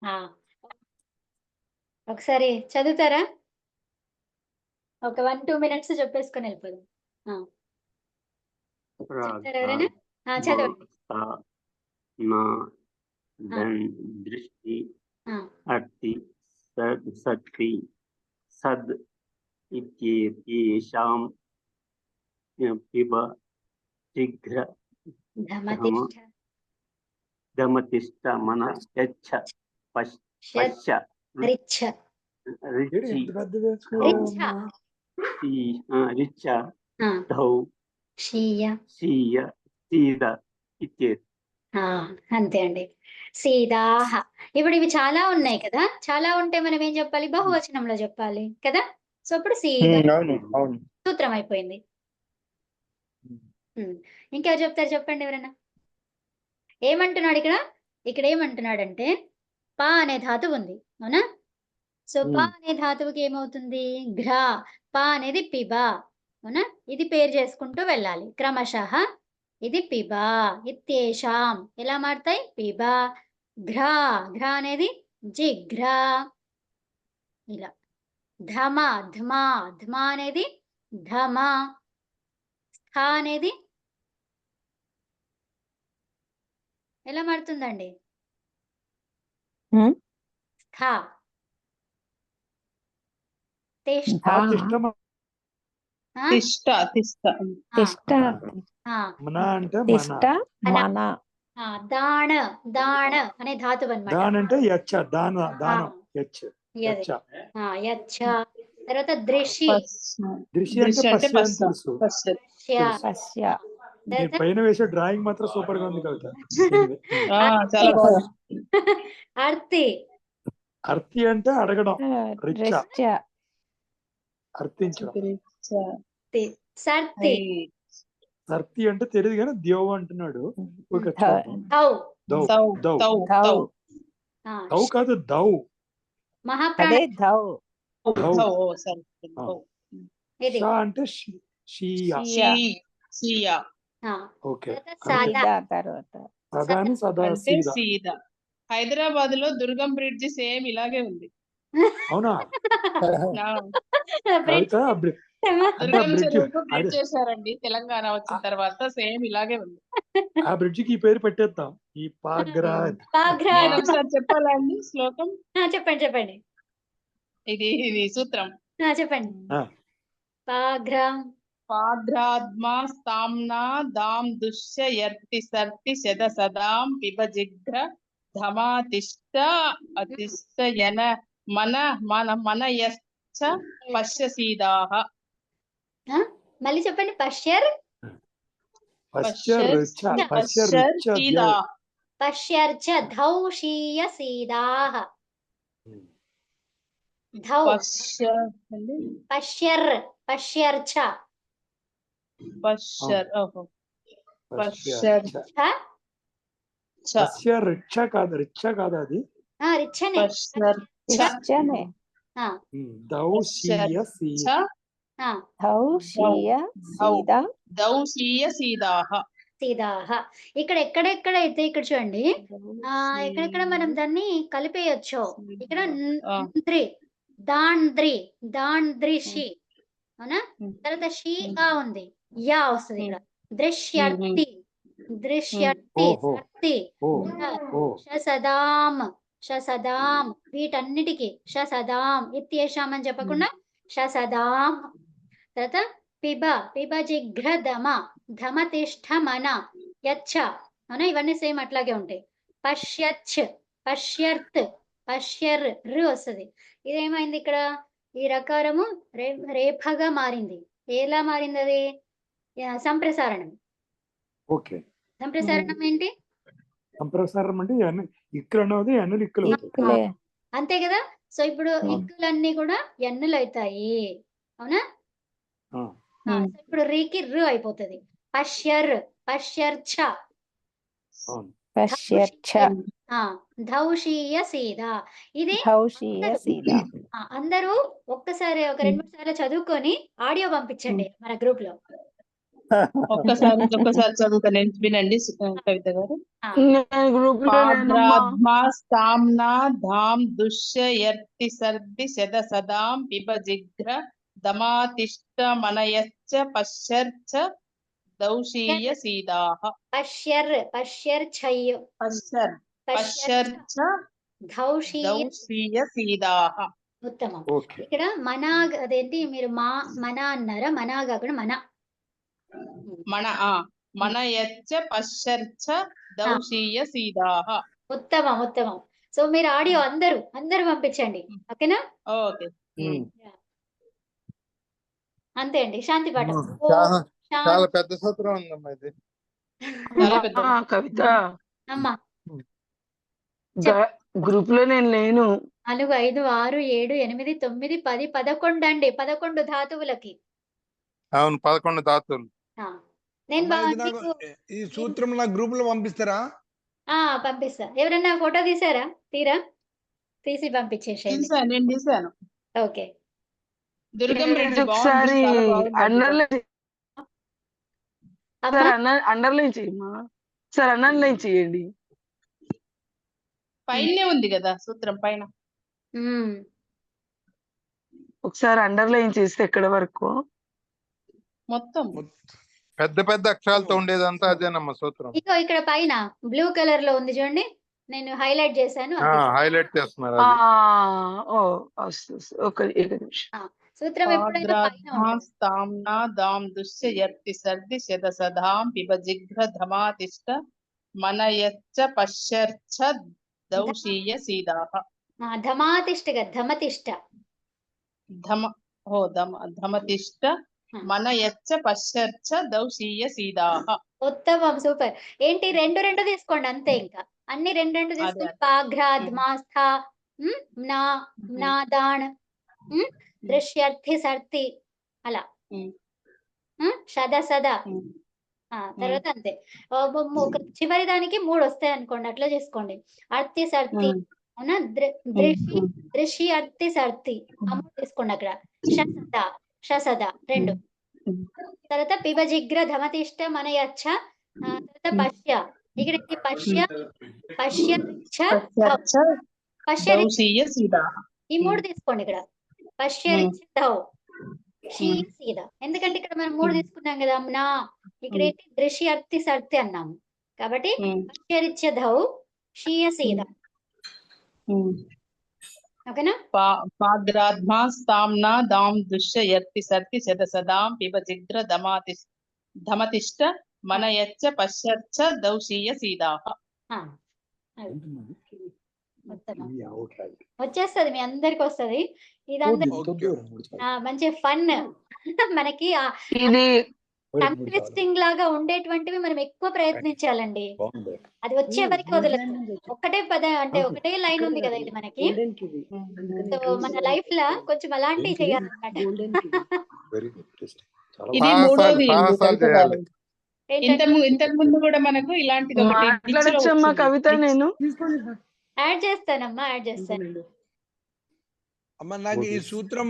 ఆ! ఒకసారి చదువుతారా? ఒక 1, 2 మినిట్స్ చెప్పేసుకొని వెళ్ళిపోదాం. ఆ! చెప్తారా రాధ ఎవరైనా? చదవండి. మాస నా ఆ! దృష్టి ఆ! అర్తి సత్తి సద్ ఇత్యేషాం పిబ శీఘ్ర ధమ ధమతిష్ఠ దమతిష్ట మన యచ్చ షత్ పశ్య రిచ్ఛ రిచి రిచ్ఛ రిచ ఆ! ధౌ షీయ సీయ సీద ఇత్యేది. అంతే అండి. సీదాహ. ఇప్పుడు ఇవి చాలా ఉన్నాయి కదా! చాలా ఉంటే మనం ఏం చెప్పాలి? బహువచనంలో చెప్పాలి కదా! సో, ఇప్పుడు సీదా అవును అవును. సూత్రం అయిపోయింది. ఇంకెవరు చెప్తారు చెప్పండి ఎవరైనా? ఏమంటున్నాడు ఇక్కడ? ఇక్కడ ఏమంటున్నాడంటే పా అనే ధాతువు ఉంది. అవునా? సో, పా అనే ధాతువుకి ఏమవుతుంది? ఘ్రా. పా అనేది పిబ. అవునా? ఇది పేరు చేసుకుంటూ వెళ్ళాలి. క్రమశః ఇది పిబ, ఇత్యేషాం ఎలా మారతాయి? పిబ. ఘ్రా. ఘ్రా అనేది జిఘ్రా. ఇలా. ధమ, ధ్మా. ధ్మా అనేది ధమ. స్థ అనేది ఎలా మారుతుందండి? స్థ. తిష్ట. ఆ? తిష్ట తిష్ట తిష్ట ఆ. మన అంటే తిష్ట మన దాణ. దాణ అనే ధాతువు అన్నమాట. దాన్ అంటే యచ్చ దానం యచ్చ యచ్చ. యచ్చ. తర్వాత దృషి. దృశ్య దృశ్య అంటే అంటే పశ్య అని తెలుసు. పశ్య. పశ్య. మీరు పైన వేసే డ్రాయింగ్ మాత్రం సూపర్ గా ఉంది కవిత. చాలా బాగుంది. అర్తి. అర్తి అంటే అడగడం, రిచ్చ రిచ్చ అర్థించడం. సర్తి. సర్తి అంటే తెలియదు కానీ దేవు అంటున్నాడు. ఒక ధౌ. దౌ దౌ ధౌ దౌ కాదు దౌ మహాప్రాణ. అదే ధౌ ఇది. షా అంటే షియా. సీయా ఓకే. సాదా. తర్వాత సదాని సదా అంటే సీదా. సీదా. హైదరాబాద్ లో దుర్గం బ్రిడ్జ్ సేమ్ ఇలాగే ఉంది. అవునా? కవిత దుర్గం చెరువుకు బ్రిడ్జ్ చేశారండి తెలంగాణ వచ్చిన తర్వాత. సేమ్ ఇలాగే ఉంది. ఆ బ్రిడ్జ్ కి ఈ పేరు పెట్టేద్దాం. ఈ పాగ్రా. ఒకసారి చెప్పాలా అండి శ్లోకం? చెప్పండి చెప్పండి. ఇది సూత్రం. చెప్పండి. పాగ్రా పాద్రాద్మా స్తామ్నా దాం దుష్యర్తి సర్తి శద సదాం పిబ జిఘ్ర ధమాతిష్ట అతిష్టయన మన మన మనయశ్చ పశ్యసీదాః. మళ్ళీ చెప్పండి. పశ్యర్ పశ్యర్చ ధౌషీయ సీదాః. ధౌ పశ్యర్ పశ్యర్చ రిచ్చ కాదు, రిచ్చ కాదు అది. రిచ్చనే. రిచ్చనే. దౌషీయ సీదా. దౌషీయ సీదాః. సీదాః. ఇక్కడ ఎక్కడెక్కడైతే ఇక్కడ చూడండి, ఎక్కడెక్కడ మనం దాన్ని కలిపేయొచ్చు. ఇక్కడ ద్రి దాంద్రి దాంద్రిషి. అవునా? తర్వాత షీ ఉంది, యా వస్తుంది ఇక్కడ. దృశ్యర్తి దృశ్యర్తి సర్తి. షసదాం షసదాం. వీటన్నిటికీ షసదాం ఇత్యేషాం అని చెప్పకుండా షసదాం. తర్వాత పిబ పిబ జిఘ్ర ధమ ధమతిష్ఠ మన యచ్చ. అవునా? ఇవన్నీ సేమ్ అట్లాగే ఉంటాయి. పశ్యచ్చ్ పశ్యర్త్ పశ్యర్ రు వస్తుంది. ఇదేమైంది ఇక్కడ? ఈ రకారము రేఫగా మారింది. ఎలా మారింది అది? సంప్రసారణం. ఓకే. సంప్రసారణం ఏంటి? సంప్రసారం అంటే ఇక్కులు అన్నది ఎన్నులు ఇక్కులు. అంతే కదా? సో ఇప్పుడు ఇక్కులన్నీ కూడా ఎన్నులు అవుతాయి. అవునా? ఇప్పుడు రీకి రు అయిపోతుంది. పశ్యర్ పశ్యర్చ ధౌషీయ సీదా. ఇది అందరూ ఒక్కసారి ఒక 2-3 సార్లు చదువుకొని ఆడియో పంపించండి మన గ్రూప్ లో. ఒక్కసారి చదువుతా నేను, వినండి కవిత గారు. ఆ, నేను గ్రూప్ లో లేనమ్మా. పాద్రాద్మా స్తామ్నా ధామ్ దుష్యర్తి సర్ది శద సదాం పిబజిఘ్ర దమాతిష్ట మనయచ్చ పశ్చర్చ దౌషీయ సీదాః. పశ్యర్ ఛయ్యు పశ్చర్చ ధౌషీయ. దౌషీయ సీదాః. ఉత్తమం. ఓకే. ఇక్కడ మనా అదేంటి మీరు మన అన్నారా? మనా కాకుండా మనయచ్చ పశ్చర్చ దౌషీయ సీదాః. ఉత్తమం. సో మీరు ఆడియో అందరూ పంపించండి, ఓకేనా? ఓకే. అంతే అండి. శాంతి పాఠం. చాలా పెద్ద సూత్రం ఉందమ్మా ఇది. చాలా పెద్ద కవిత అమ్మా గ్రూప్ లో నేను లేను. 4, 5, 6, 7, 8, 9, 10, 11 అండి. 11 ధాతువులకి. అవును, 11 ధాతువులు. నేను అమ్మా, ఇది నాకు ఈ సూత్రం నా గ్రూప్ లో పంపిస్తారా? పంపిస్తా. ఎవరన్నా ఫోటో తీసి పంపించేసేయండి. నేను తీసాను. ఓకే. దుర్గం రెడ్డి ఒకసారి బాగుంది. అండర్లైన్ చేయమ్మా. సార్ అండర్లైన్ చేయండి. పైనే ఉంది కదా సూత్రం పైన. ఒకసారి అండర్లైన్ చేస్తే ఎక్కడ వరకు మొత్తం పెద్ద పెద్ద అక్షరాలతో ఉండేదంతా అదేనమ్మా సూత్రం. ఇగో ఇక్కడ పైన బ్లూ కలర్ లో ఉంది చూడండి, నేను హైలైట్ చేశాను. హైలైట్ చేస్తున్నారు. ఒక నిమిషం. సూత్రం ఎప్పుడైనా పైన ఉంటుంది. స్తామ్నా దామ్ దుష్యర్తి సర్ది శద సదాం పిబజిఘ్ర ధమాతిష్ట మనయచ్చ పశ్చర్చ దౌషీయ సీదాః. ధమాతిష్ట ధమతిష్ట ధమతిష్ట మనయచ్చ పశ్చర్చ దౌషీయ సీదాః. ఉత్తమం. సూపర్. ఏంటి 2 తీసుకోండి అంతే. ఇంకా అన్ని 2 తీసుకుని పాఘ్రాద్మాస్థా నాదాన్ దృశ్యర్థి సర్తి అలా సదా తర్వాత అంతే. చివరి దానికి 3 వస్తాయి అనుకోండి, అట్లా చేసుకోండి. అర్థి సర్తి అవునా, దృషి అర్థి సర్తి 3 తీసుకోండి అక్కడ. షసద 2. తర్వాత పిబజిగ్ర ధమతిష్ట మనయచ్చ. తర్వాత పశ్య. ఇక్కడ ఈ 3 తీసుకోండి ఇక్కడ. పశ్యరిచ్చ సీద. ఎందుకంటే ఇక్కడ మనం 3 తీసుకున్నాం కదా. ఇక్కడ ఏంటి దృశ్య అర్థి సర్తి అన్నాము కాబట్టి పశ్యరిచ్చ ధౌ షీయ సీద. ఓకేనా? పాద్రాద్మా స్తామ్నా దామ్ దుష్యర్తి సర్తి శద సదాం పిబజిగ్ర ధమతిష్ట మనయచ్చ పశ్చర్చ దౌషీయ సీదాః. వచ్చేస్తుంది, మీ అందరికి వస్తుంది. ఇదంతా మంచి ఫన్. మనకి ఇది ఇంట్రెస్టింగ్ లాగా ఉండేటువంటివి మనం ఎక్కువ ప్రయత్నించాలండి. అది వచ్చే వరకు వదలదు. ఒకటే అంటే ఒకటే లైన్ ఉంది కదా ఇది మనకి. సో మన లైఫ్ లో కొంచెం అలాంటివి చేయాలన్నమాట. ఇది మూడోది. ఇంతకు ముందు కూడా మనకు ఇలాంటిది మాట్లాడచ్చమ్మా కవిత. నేను యాడ్ చేస్తానమ్మా, యాడ్ చేస్తాను. అమ్మ నాకు ఈ సూత్రం